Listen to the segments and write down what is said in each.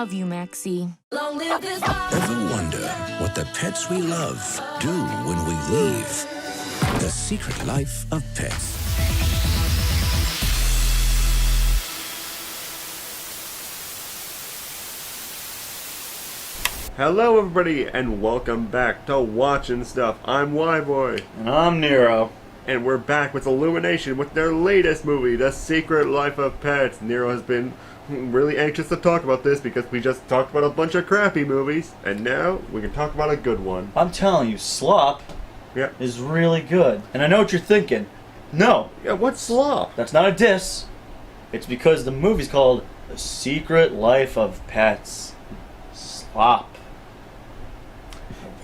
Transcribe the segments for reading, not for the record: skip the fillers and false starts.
love you, Maxie. Ever wonder what the pets we love do when we leave? The Secret Life of Pets. Hello everybody and welcome back to Watchin Stuff. I'm Whyboy. And I'm Nero. And we're back with Illumination with their latest movie, The Secret Life of Pets. Nero has been really anxious to talk about this because we just talked about a bunch of crappy movies, and now we can talk about a good one. I'm telling you, SLOP is really good. And I know what you're thinking. No. Yeah, what's SLOP? That's not a diss. It's because the movie's called The Secret Life of Pets. SLOP.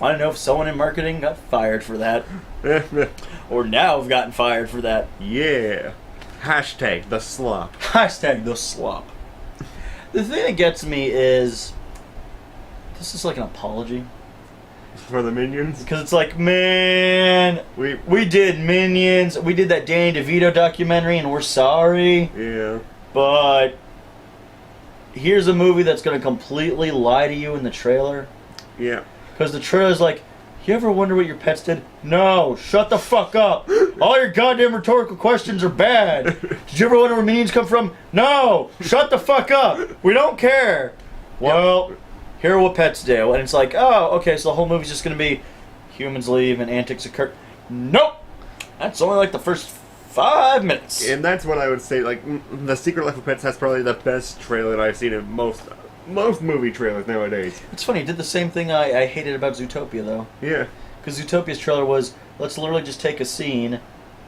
I want to know if someone in marketing got fired for that. Or now have gotten fired for that. Yeah. Hashtag the slop. Hashtag the slop. The thing that gets me is, this is like an apology. For the Minions? Because it's like, man, we did Minions, we did that Danny DeVito documentary, and we're sorry. Yeah. But here's a movie that's going to completely lie to you in the trailer. Yeah. Because the trailer's like, you ever wonder what your pets did? No, shut the fuck up. All your goddamn rhetorical questions are bad. Did you ever wonder where Minions come from? No, shut the fuck up. We don't care. Well, here are what pets do. And it's like, oh, okay, so the whole movie's just going to be humans leave and antics occur. Nope. That's only like the first 5 minutes. And that's what I would say, like, The Secret Life of Pets has probably the best trailer that I've seen in most movie trailers nowadays. It's funny, it did the same thing I hated about Zootopia, though. Yeah. Because Zootopia's trailer was, let's literally just take a scene,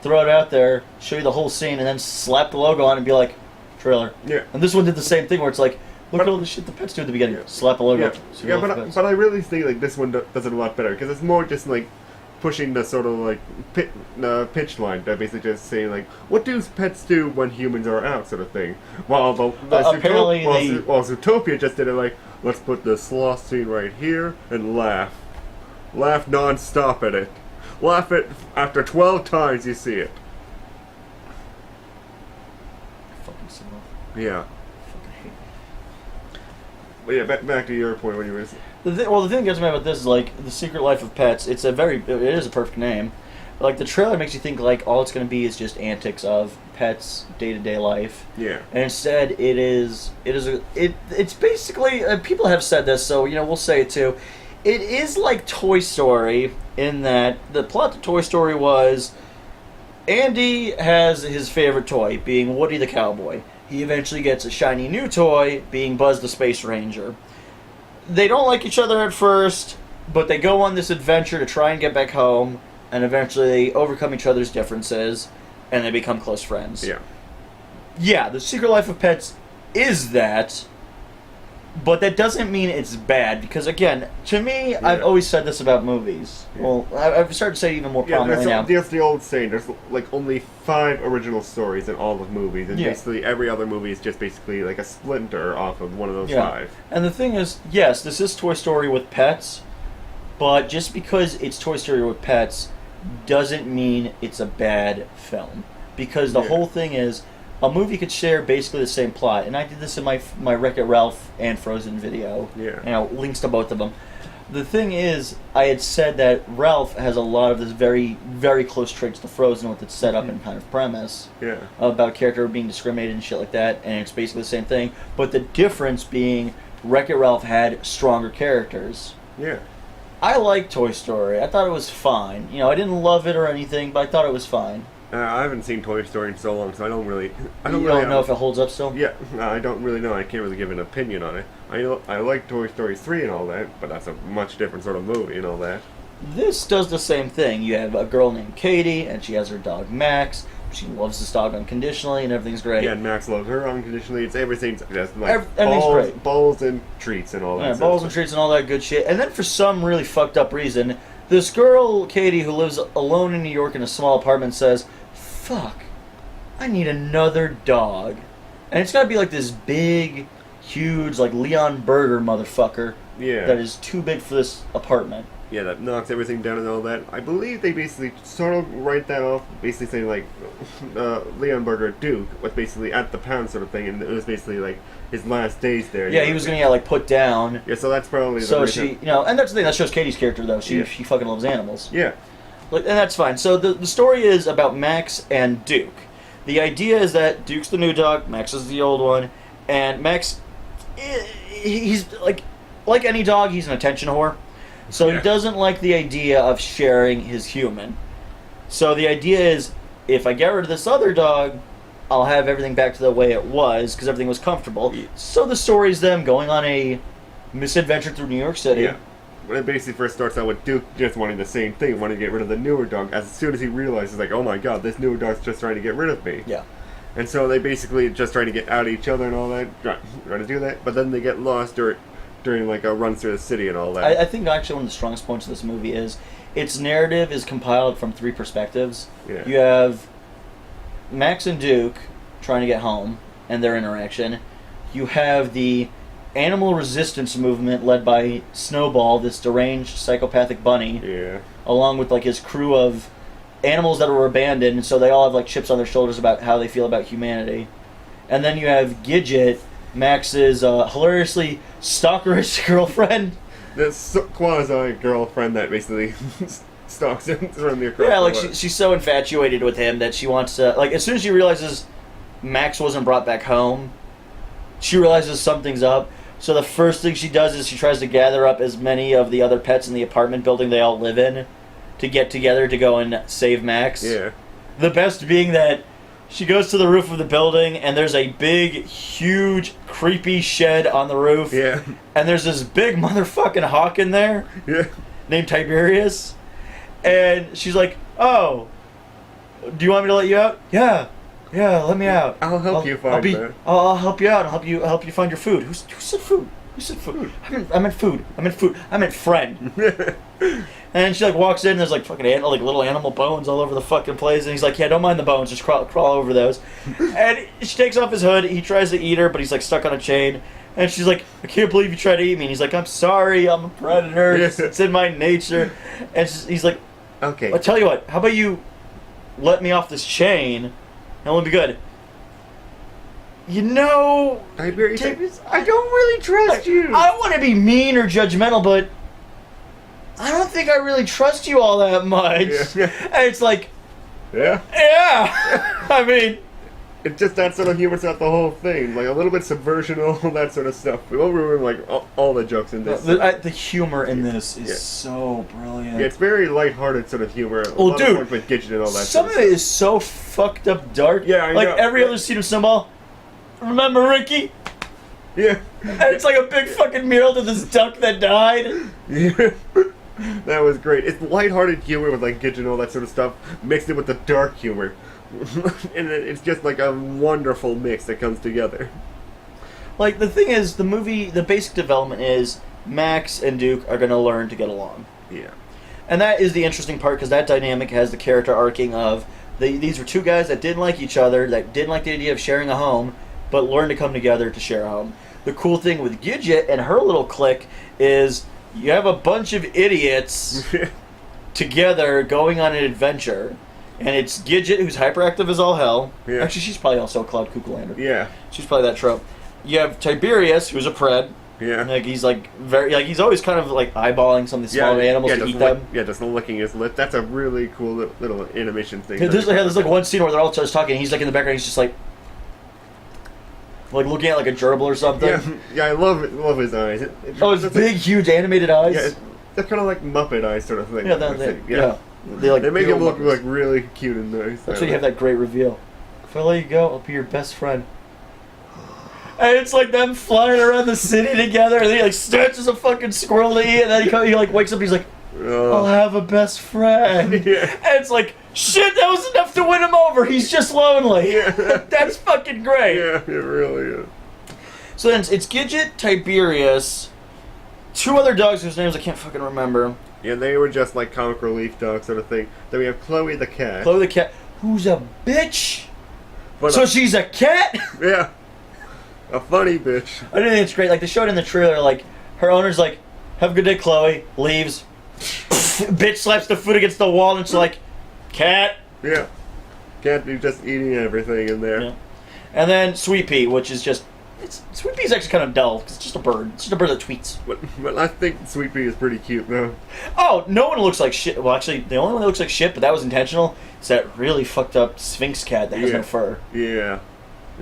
throw it out there, show you the whole scene, and then slap the logo on and be like, trailer. Yeah. And this one did the same thing, where it's like, look at all the shit the pets do at the beginning. Slap a logo. Yeah, but I really think like this one does it a lot better, because it's more just like pushing the sort of like pitch line that basically just saying like, what do pets do when humans are out, sort of thing. While Zootopia just did it like, let's put the sloth scene right here and laugh non-stop at it. Laugh it after 12 times you see it. Fucking sloth. Yeah. Fucking hate it. But yeah, back to your point when you were. The thing that gets me about this is like The Secret Life of Pets. It is a perfect name. But, like, the trailer makes you think like all it's going to be is just antics of pets' day-to-day life. Yeah. And instead, it's basically people have said this, so we'll say it too. It is like Toy Story in that the plot to Toy Story was Andy has his favorite toy, being Woody the Cowboy. He eventually gets a shiny new toy, being Buzz the Space Ranger. They don't like each other at first, but they go on this adventure to try and get back home, and eventually they overcome each other's differences, and they become close friends. Yeah. Yeah, The Secret Life of Pets is that, but that doesn't mean it's bad, because again, to me, I've always said this about movies. Yeah. Well, I've started to say it even more prominently now. There's the old saying, there's like only 5 original stories in all the movies, and basically every other movie is just basically like a splinter off of one of those 5. And the thing is, yes, this is Toy Story with pets, but just because it's Toy Story with pets doesn't mean it's a bad film. Because the whole thing is, a movie could share basically the same plot, and I did this in my Wreck-It Ralph and Frozen video. Yeah. Links to both of them. The thing is, I had said that Ralph has a lot of this very, very close traits to Frozen with its setup and kind of premise. Yeah. About a character being discriminated and shit like that, and it's basically the same thing. But the difference being, Wreck-It Ralph had stronger characters. Yeah. I like Toy Story. I thought it was fine. I didn't love it or anything, but I thought it was fine. I haven't seen Toy Story in so long, so I don't know if it holds up still? Yeah, I don't really know. I can't really give an opinion on it. I like Toy Story 3 and all that, but that's a much different sort of movie and all that. This does the same thing. You have a girl named Katie, and she has her dog Max. She loves this dog unconditionally, and everything's great. Yeah, and Max loves her unconditionally. Everything's just like everything's great. Balls and treats and all that. Yeah, balls and treats and all that good shit. And then for some really fucked up reason, this girl, Katie, who lives alone in New York in a small apartment, says, fuck, I need another dog. And it's gotta be like this big, huge, like Leon Burger motherfucker. Yeah. That is too big for this apartment. Yeah, that knocks everything down and all that. I believe they basically sort of write that off, basically saying like, Leon Burger Duke was basically at the pound sort of thing, and it was basically like his last days there. Yeah, he was gonna get like put down. Yeah, so that's probably so the she, reason. you know, and that's the thing that shows Katie's character though. She fucking loves animals. Yeah. And that's fine. So the story is about Max and Duke. The idea is that Duke's the new dog, Max is the old one, and Max, he's like any dog, he's an attention whore. So he doesn't like the idea of sharing his human. So the idea is, if I get rid of this other dog, I'll have everything back to the way it was, because everything was comfortable. So the story is them going on a misadventure through New York City. Yeah. When it basically first starts out with Duke just wanting the same thing, wanting to get rid of the newer dog, as soon as he realizes, like, oh my god, this newer dog's just trying to get rid of me. Yeah. And so they basically just trying to get out of each other and all that, trying to do that, but then they get lost during like a run through the city and all that. I think actually one of the strongest points of this movie is its narrative is compiled from three perspectives. Yeah. You have Max and Duke trying to get home and their interaction. You have the animal resistance movement led by Snowball, this deranged psychopathic bunny. Yeah. Along with like his crew of animals that were abandoned, and so they all have like chips on their shoulders about how they feel about humanity. And then you have Gidget, Max's hilariously stalkerish girlfriend. This quasi-girlfriend that basically stalks him from the across. Yeah, like she's so infatuated with him that she wants to, like, as soon as she realizes Max wasn't brought back home, she realizes something's up. So the first thing she does is she tries to gather up as many of the other pets in the apartment building they all live in to get together to go and save Max. Yeah. The best being that she goes to the roof of the building, and there's a big, huge, creepy shed on the roof. Yeah. And there's this big motherfucking hawk in there. Yeah. Named Tiberius. And she's like, oh, do you want me to let you out? Yeah, let me out. I'll help you find that. I'll help you out. I'll help you find your food. Who said food? Who said food? I meant food. I meant friend. And she like walks in, and there's like fucking like little animal bones all over the fucking place, and he's like, yeah, don't mind the bones, just crawl over those. And she takes off his hood, he tries to eat her, but he's like stuck on a chain. And she's like, I can't believe you tried to eat me. And he's like, I'm sorry, I'm a predator, it's in my nature. And he's like, okay, I'll tell you what, how about you let me off this chain, and we'll be good. You know, Tiberius, I don't really trust you. I don't want to be mean or judgmental, but I don't think I really trust you all that much. Yeah. And it's like, yeah. I mean, it's just that sort of humor throughout the whole thing, like a little bit subversion, all that sort of stuff. We won't ruin like all the jokes in this. The humor in this is so brilliant. Yeah, it's very light-hearted sort of humor. Oh, dude, with Gidget and all that. Some of it is so fucked up dark. Yeah, I like know. Every other scene of Snowball. Remember Ricky? Yeah. And it's like a big fucking mural to this duck that died. Yeah. That was great. It's lighthearted humor with like Gidget and all that sort of stuff, mixed in with the dark humor. And it's just like a wonderful mix that comes together. Like, the thing is, the movie, the basic development is Max and Duke are going to learn to get along. Yeah. And that is the interesting part, because that dynamic has the character arcing of, these were two guys that didn't like each other, that didn't like the idea of sharing a home, but learned to come together to share a home. The cool thing with Gidget and her little clique is you have a bunch of idiots together going on an adventure. And it's Gidget, who's hyperactive as all hell. Yeah. Actually, she's probably also a Cloud Cuckoo-lander. Yeah. She's probably that trope. You have Tiberius, who's a pred. Yeah. Like, he's like very, like, he's always kind of like eyeballing some of the smaller animals to eat them. Just licking his lip. That's a really cool little animation thing. There's like one scene where they're all just talking, and he's like in the background, he's just like looking at like a gerbil or something. Yeah, I love his eyes. His big, huge animated eyes. Yeah, they're kind of like Muppet eyes sort of thing. Yeah, They make him look like really cute and nice. That's why you have that great reveal. If I let you go, I'll be your best friend. And it's like them flying around the city together, and he like snatches a fucking squirrel to eat, and then he like wakes up, and he's like, I'll have a best friend. Yeah. And it's like, shit, that was enough to win him over. He's just lonely. Yeah. That's fucking great. Yeah, it really is. So then it's Gidget, Tiberius, two other dogs whose names I can't fucking remember. Yeah, they were just like comic relief dogs sort of thing. Then we have Chloe the cat. Chloe the cat, who's a bitch. But so she's a cat? Yeah. A funny bitch. I think it's great. Like, they showed in the trailer, like, her owner's like, have a good day, Chloe. Leaves. Bitch slaps the foot against the wall and it's like, cat. Yeah. Can't be just eating everything in there. Yeah. And then Sweet Pea, which is just... Sweet Pea is actually kind of dull, because it's just a bird. It's just a bird that tweets. But I think Sweet Pea is pretty cute, though. Oh, no one looks like shit. Well, actually, the only one that looks like shit, but that was intentional, is that really fucked up Sphinx cat that has no fur. Yeah.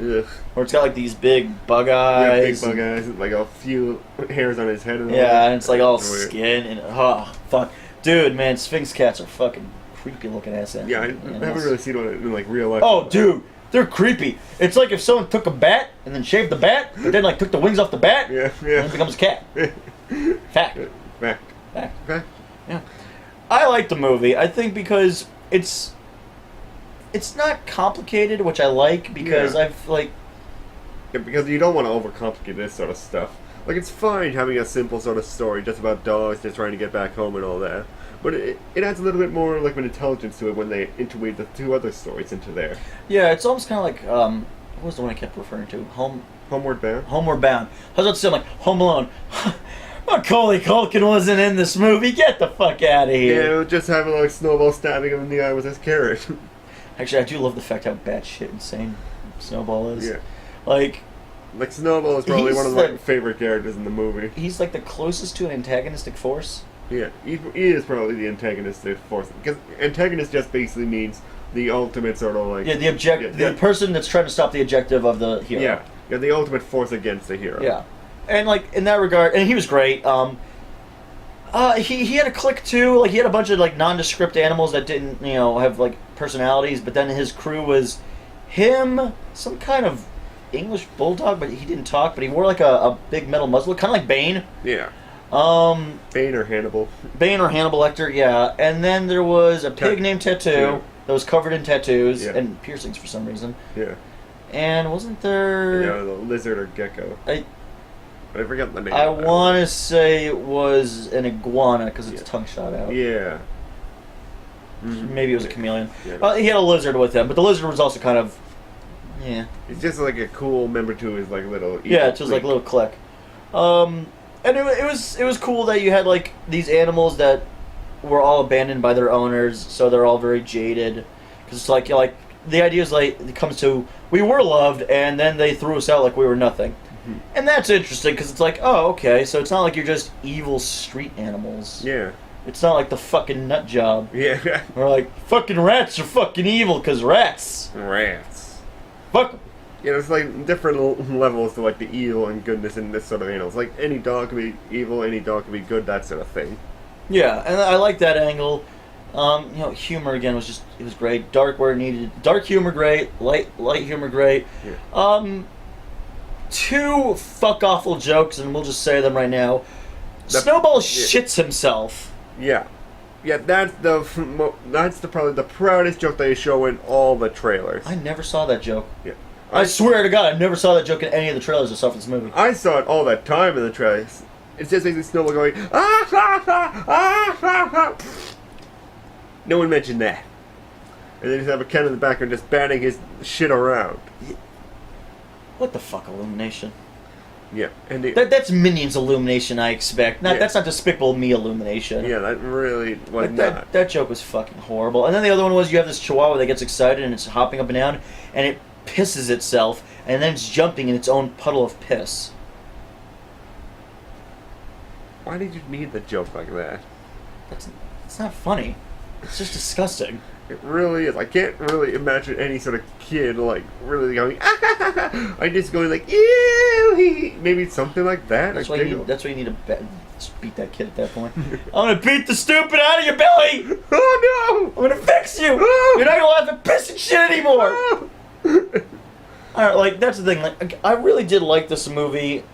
Ugh. Or it's got like these big bug eyes. Yeah, big bug eyes, and like a few hairs on his head. And and it's like all weird. skin and oh fuck, dude, man, Sphinx cats are fucking creepy looking ass. Yeah, I haven't really seen one in like real life. Oh, dude, they're creepy. It's like if someone took a bat and then shaved the bat, but then like took the wings off the bat. Yeah. And it becomes a cat. Fact. Fact. Yeah. I like the movie. I think because it's not complicated, which I like because I've like. Yeah, because you don't want to overcomplicate this sort of stuff. Like, it's fine having a simple sort of story just about dogs just trying to get back home and all that. But it adds a little bit more like an intelligence to it when they interweave the two other stories into there. Yeah, it's almost kind of like what was the one I kept referring to? Homeward Bound. Homeward Bound. I was about to say, I'm like, Home Alone. Macaulay Culkin wasn't in this movie. Get the fuck out of here. Yeah, just having like Snowball stabbing him in the eye with his carrot. Actually, I do love the fact how batshit insane Snowball is. Yeah. Like Snowball is probably one of my the, favorite characters in the movie. He's like the closest to an antagonistic force. Yeah, he is probably the antagonistic force. Because antagonist just basically means the ultimate sort of like... Yeah, the person that's trying to stop the objective of the hero. Yeah, the ultimate force against the hero. Yeah. And like, in that regard, and he was great. He had a clique too. Like, he had a bunch of like nondescript animals that didn't, have like personalities, but then his crew was him, some kind of English bulldog, but he didn't talk, but he wore like a big metal muzzle, kind of like Bane. Yeah. Bane or Hannibal. Bane or Hannibal Lecter, yeah. And then there was a pig named Tattoo that was covered in tattoos and piercings for some reason. Yeah. And wasn't there... Yeah, the lizard or gecko. I forgot the name. I want to say it was an iguana because its tongue shot out. Yeah. Maybe it was a chameleon. Yeah. He had a lizard with him, but the lizard was also kind of... Yeah. It's just like a cool member to his like little... Yeah, it's just like a little clique. And it was cool that you had like these animals that were all abandoned by their owners, so they're all very jaded. Because it's like the idea is like it comes to we were loved, and then they threw us out like we were nothing, and that's interesting because it's like, oh, okay, so it's not like you're just evil street animals. Yeah. It's not like the fucking nut job. Yeah. Or like fucking rats are fucking evil because rats. Fuck. Yeah, there's like different levels to like the evil and goodness in this sort of animals. Like any dog can be evil, any dog can be good, that sort of thing. Yeah, and I like that angle. Humor again was great. Dark where it needed. Dark humor great. Light humor great. Yeah. Two fuck awful jokes, and we'll just say them right now. Snowball shits himself. Yeah. Yeah, that's probably the proudest joke they show in all the trailers. I never saw that joke. Yeah. I swear to God, I never saw that joke in any of the trailers I saw for this movie. I saw it all that time in the trailers. It's just basically Snowball going, ah, ah, ah, ah, ah, ah. No one mentioned that. And then you have a Ken in the background just batting his shit around. What the fuck, Illumination? Yeah. And that's Minions Illumination, I expect. That's not Despicable Me Illumination. Yeah, that really was not. That joke was fucking horrible. And then the other one was you have this chihuahua that gets excited and it's hopping up and down, and it pisses itself, and then it's jumping in its own puddle of piss. Why did you need the joke like that? It's not funny. It's just disgusting. It really is. I can't really imagine any sort of kid like really going. Ah! I'm just going like, ew. Maybe something like that. That's why you need to beat that kid at that point. I'm gonna beat the stupid out of your belly. Oh no! I'm gonna fix you. Oh! You're not gonna laugh at piss and shit anymore. Oh! Alright, like that's the thing. Like, I really did like this movie.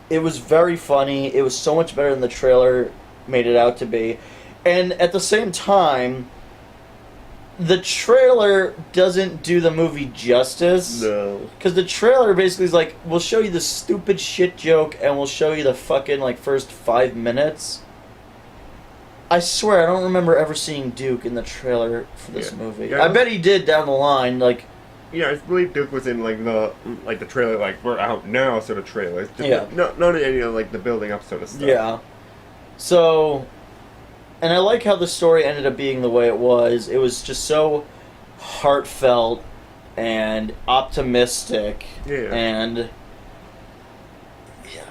It was very funny. It was so much better than the trailer made it out to be. And at the same time, the trailer doesn't do the movie justice. No. Because the trailer basically is like, we'll show you the stupid shit joke and we'll show you the fucking like first 5 minutes. I swear, I don't remember ever seeing Duke in the trailer for this movie. Yeah, I bet he did down the line, like... Yeah, I believe Duke was in like the trailer, like we're out now sort of trailers. Yeah. Not in any of like the building up sort of stuff. Yeah. So, And I like how the story ended up being the way it was. It was just so heartfelt and optimistic. Yeah. And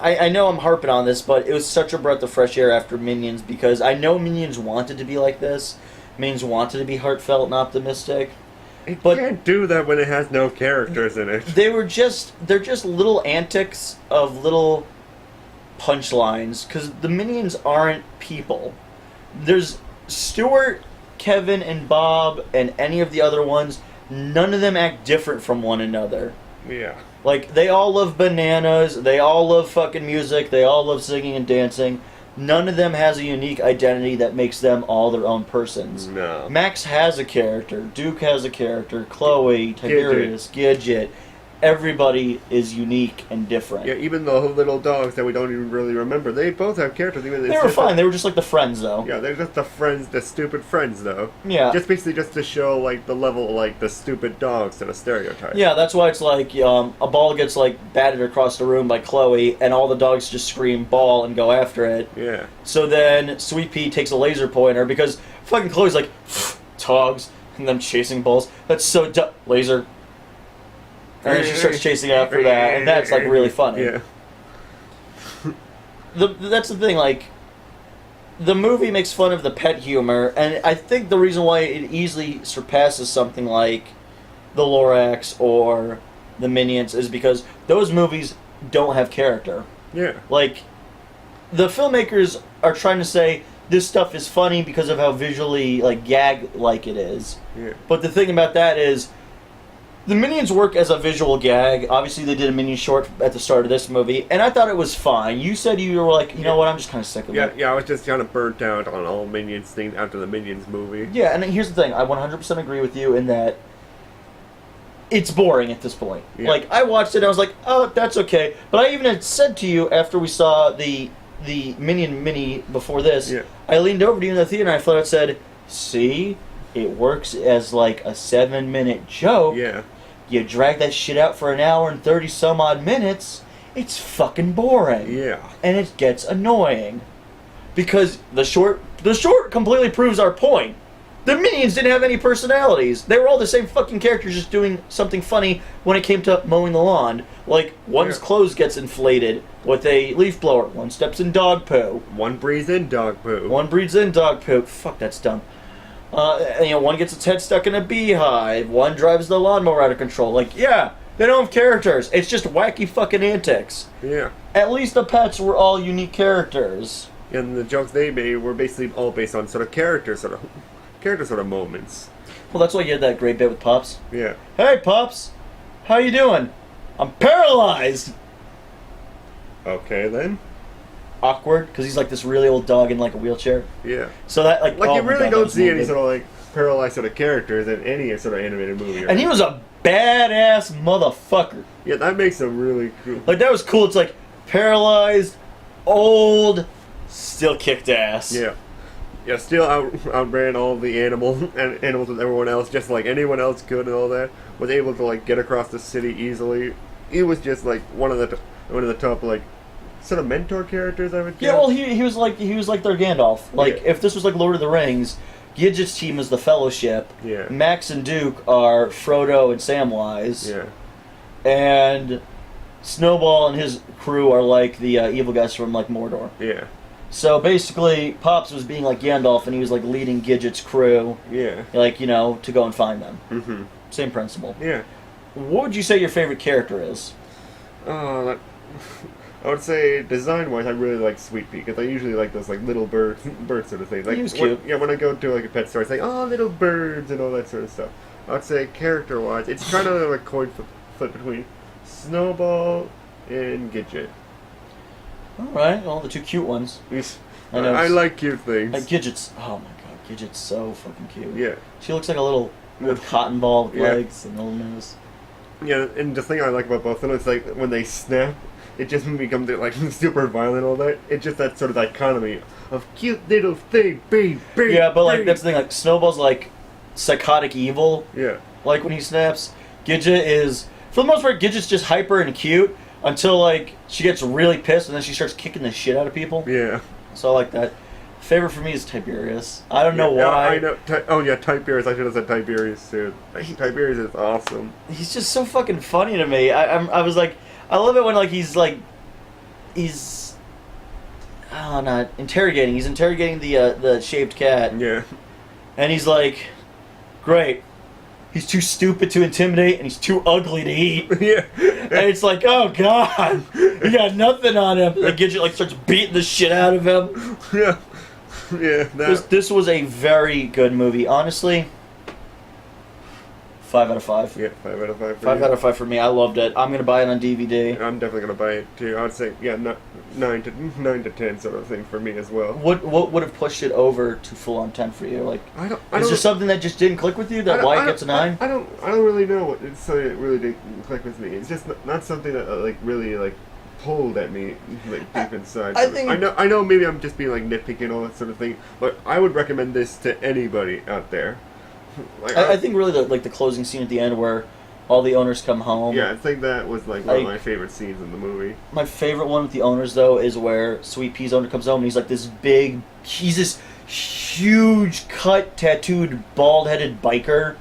I know I'm harping on this, but it was such a breath of fresh air after Minions, because I know Minions wanted to be like this. Minions wanted to be heartfelt and optimistic. It But can't do that when it has no characters in it. they're just little antics of little punchlines, because the Minions aren't people. There's Stuart, Kevin, and Bob, and any of the other ones. None of them act different from one another. Yeah. Like, they all love bananas, they all love fucking music, they all love singing and dancing. None of them has a unique identity that makes them all their own persons. No. Max has a character, Duke has a character, Chloe, Tiberius, Gidget. Everybody is unique and different. Yeah, even the little dogs that we don't even really remember, they both have characters. Even They were fine, they were just like the friends, though. Yeah, they're just the friends, the stupid friends, though. Yeah. Just basically just to show, like, the level, like, the stupid dogs to the stereotype. Yeah, that's why it's like a ball gets like batted across the room by Chloe, and all the dogs just scream "ball" and go after it. Yeah. So then Sweet Pea takes a laser pointer because fucking Chloe's like dogs and them chasing balls. That's so dumb. Laser. And then she starts chasing after that, and that's like really funny. Yeah. That's the thing, like, the movie makes fun of the pet humor, and I think the reason why it easily surpasses something like the Lorax or the Minions is because those movies don't have character. Yeah. Like, the filmmakers are trying to say this stuff is funny because of how visually, like, gag-like it is. Yeah. But the thing about that is, the Minions work as a visual gag. Obviously, they did a Minion short at the start of this movie, and I thought it was fine. You said you were like, you know what, I'm just kind of sick of it. Yeah, I was just kind of burnt out on all Minions things after the Minions movie. Yeah, and here's the thing. I 100% agree with you in that it's boring at this point. Yeah. Like, I watched it, and I was like, oh, that's okay. But I even had said to you after we saw the Minion mini before this, Yeah. I leaned over to you in the theater, and I flat out said, see, it works as like a 7-minute joke. Yeah. You drag that shit out for an hour and 30 some odd minutes, it's fucking boring. Yeah. And it gets annoying. Because the short completely proves our point. The Minions didn't have any personalities. They were all the same fucking characters just doing something funny when it came to mowing the lawn. Like, one's clothes gets inflated with a leaf blower. One steps in dog poo. One breathes in dog poo. One breathes in dog poo. Fuck, that's dumb. One gets its head stuck in a beehive. One drives the lawnmower out of control. Like, yeah, they don't have characters. It's just wacky fucking antics. Yeah. At least the pets were all unique characters. And the jokes they made were basically all based on sort of moments. Well, that's why you had that great bit with Pops. Yeah. Hey, Pops, how you doing? I'm paralyzed. Okay then. Awkward, because he's like this really old dog in like a wheelchair. Yeah. So that like, Like oh you my really God, that don't was see any morbid. sort of like paralyzed sort of characters in any sort of animated movie. And he was a badass motherfucker. Yeah, that makes him really cool. Like that was cool. It's like paralyzed, old, still kicked ass. Yeah. Yeah, still outran all the animals with everyone else, just like anyone else could and all that. Was able to like get across the city easily. He was just like one of the top like sort of mentor characters, I would guess. Yeah, well, he was like their Gandalf. Like Yeah. if this was like Lord of the Rings, Gidget's team is the Fellowship. Yeah. Max and Duke are Frodo and Samwise. Yeah. And Snowball and his crew are like the evil guys from like Mordor. Yeah. So basically, Pops was being like Gandalf, and he was like leading Gidget's crew, Yeah. like to go and find them. Mhm. Same principle. Yeah. What would you say your favorite character is? I would say design-wise, I really like Sweet Pea because I usually like those like little bird sort of things. Like He was when, cute. when I go to like a pet store, it's like little birds and all that sort of stuff. I would say character-wise, it's kind of like a coin flip between Snowball and Gidget. All right, well, the two cute ones. I know. I like cute things. Like Gidget's. Oh my God, Gidget's so fucking cute. Yeah. She looks like a little cotton ball with Yeah. legs and a little nose. Yeah, and the thing I like about both of them is like when they snap, it just becomes like super violent and all that. It's just that sort of dichotomy of cute little thing, baby. Yeah, but like that's the thing. Like Snowball's like psychotic evil. Yeah. Like when he snaps, Gidget is for the most part Gidget's just hyper and cute until like she gets really pissed and then she starts kicking the shit out of people. Yeah. So I like that. Favorite for me is Tiberius. I don't know Yeah, why. I know. Oh yeah, Tiberius. I should have said Tiberius too. Tiberius is awesome. He's just so fucking funny to me. I was like, I love it when like he's not interrogating. He's interrogating the shaved cat. Yeah. And he's like, great. He's too stupid to intimidate, and he's too ugly to eat. Yeah. And it's like, oh god, you got nothing on him. Like Gidget like starts beating the shit out of him. Yeah. Yeah. This was a very good movie, honestly. 5 out of 5. Yeah, 5 out of 5. 5 out of 5 for me. I loved it. I'm gonna buy it on DVD. I'm definitely gonna buy it too. I'd say 9 to 10 sort of thing for me as well. What would have pushed it over to full on 10 for you? Like, I is there something that just didn't click with you? That why it gets a 9? I don't really know what it's so it really didn't click with me. It's just not something that like really like pulled at me like deep inside. I know maybe I'm just being like nitpicking and all that sort of thing, but I would recommend this to anybody out there. Like, I think really the closing scene at the end where all the owners come home. Yeah, I think that was like one of my favorite scenes in the movie. My favorite one with the owners though is where Sweet Pea's owner comes home and he's like this huge cut tattooed bald headed biker.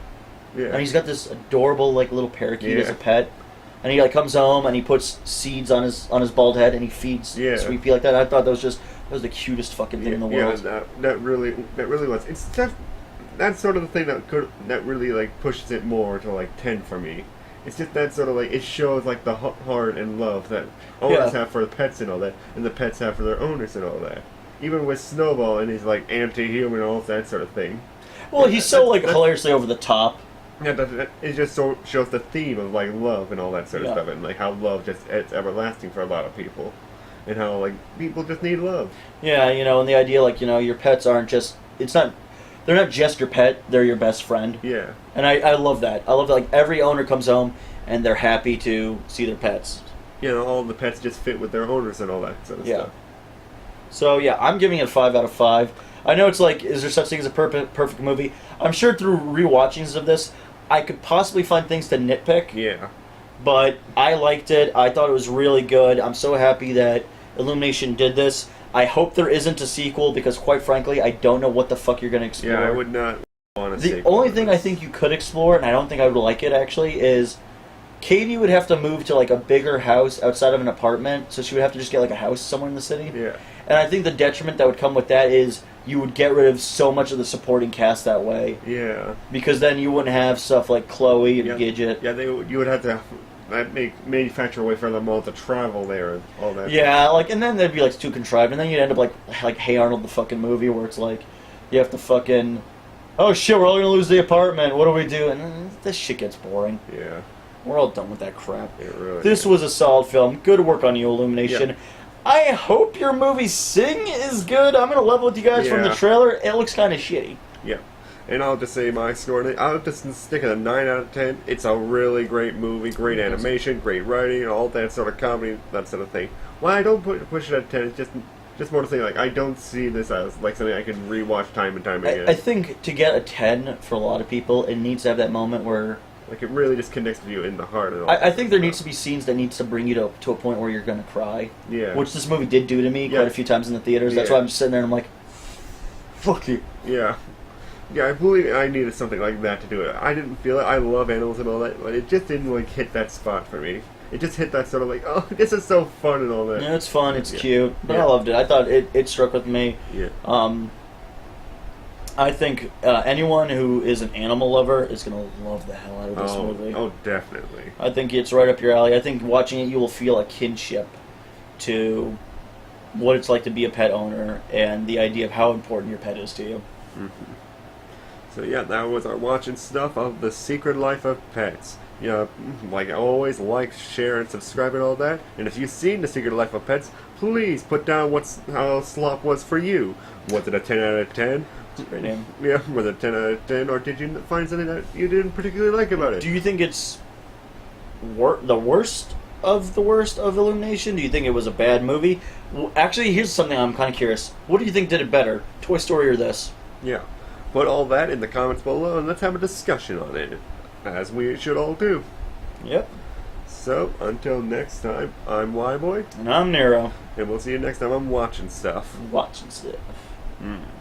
Yeah. And he's got this adorable like little parakeet as a pet. And he like comes home and he puts seeds on his bald head and he feeds Sweet Pea like that. I thought that was the cutest fucking thing in the world. Yeah, that really was. It's that's sort of the thing that really like pushes it more to like 10 for me. It's just that sort of like it shows like the heart and love that owners have for the pets and all that, and the pets have for their owners and all that. Even with Snowball and he's like anti-human and all that sort of thing. Well, he's so like hilariously over the top. Yeah, it just so shows the theme of like love and all that sort of stuff, and like how love it's everlasting for a lot of people, and how like people just need love. Yeah, and the idea like your pets aren't just they're not just your pet, they're your best friend. Yeah. And I love that. I love that like every owner comes home and they're happy to see their pets. All the pets just fit with their owners and all that sort of stuff. So yeah, I'm giving it a 5 out of 5. I know it's like, is there such thing as a perfect movie? I'm sure through rewatchings of this, I could possibly find things to nitpick. Yeah. But I liked it. I thought it was really good. I'm so happy that Illumination did this. I hope there isn't a sequel because, quite frankly, I don't know what the fuck you're going to explore. Yeah, I would not want a sequel. The only thing I think you could explore, and I don't think I would like it actually, is Katie would have to move to like a bigger house outside of an apartment, so she would have to just get like a house somewhere in the city. Yeah. And I think the detriment that would come with that is you would get rid of so much of the supporting cast that way. Yeah. Because then you wouldn't have stuff like Chloe and Gidget. Yeah, you would have to manufacture a way for them all to travel there and all that. Yeah, like, and then they'd be like too contrived, and then you'd end up like Hey Arnold the fucking movie where it's like you have to fucking, oh shit, we're all gonna lose the apartment. What do we do? And then this shit gets boring. Yeah. We're all done with that crap. It really this was a solid film. Good work on you, Illumination. Yeah. I hope your movie Sing is good. I'm gonna level with you guys from the trailer. It looks kind of shitty. Yeah. And I'll just say my score. I'll just stick it a 9 out of 10. It's a really great movie, great animation, great writing, all that sort of comedy, that sort of thing. Why I don't push it at 10, it's just more to say, like, I don't see this as like something I can rewatch time and time again. I think to get a 10 for a lot of people, it needs to have that moment where like it really just connects with you in the heart. And all I think there needs to be scenes that needs to bring you to a point where you're gonna cry. Yeah. Which this movie did do to me quite a few times in the theaters. That's why I'm just sitting there and I'm like, fuck you. Yeah. Yeah, I believe I needed something like that to do it. I didn't feel it. I love animals and all that, but it just didn't like hit that spot for me. It just hit that sort of like, oh, this is so fun and all that. Yeah, it's fun, it's cute, but I loved it. I thought it struck with me. Yeah. I think anyone who is an animal lover is going to love the hell out of this movie. Oh, definitely. I think it's right up your alley. I think watching it, you will feel a kinship to what it's like to be a pet owner and the idea of how important your pet is to you. Mm-hmm. So yeah, that was our watching stuff of The Secret Life of Pets. Like always, like, share, and subscribe and all that. And if you've seen The Secret Life of Pets, please put down how SLOP was for you. Was it a 10 out of 10? Great name. Yeah, was it 10 out of 10, or did you find something that you didn't particularly like about it? Do you think it's the worst of Illumination? Do you think it was a bad movie? Well, actually, here's something I'm kind of curious. What do you think did it better, Toy Story or this? Yeah. Put all that in the comments below and let's have a discussion on it, as we should all do. Yep. So, until next time, I'm Whyboy. And I'm Nero. And we'll see you next time on Watchin Stuff. Watchin Stuff. Mm.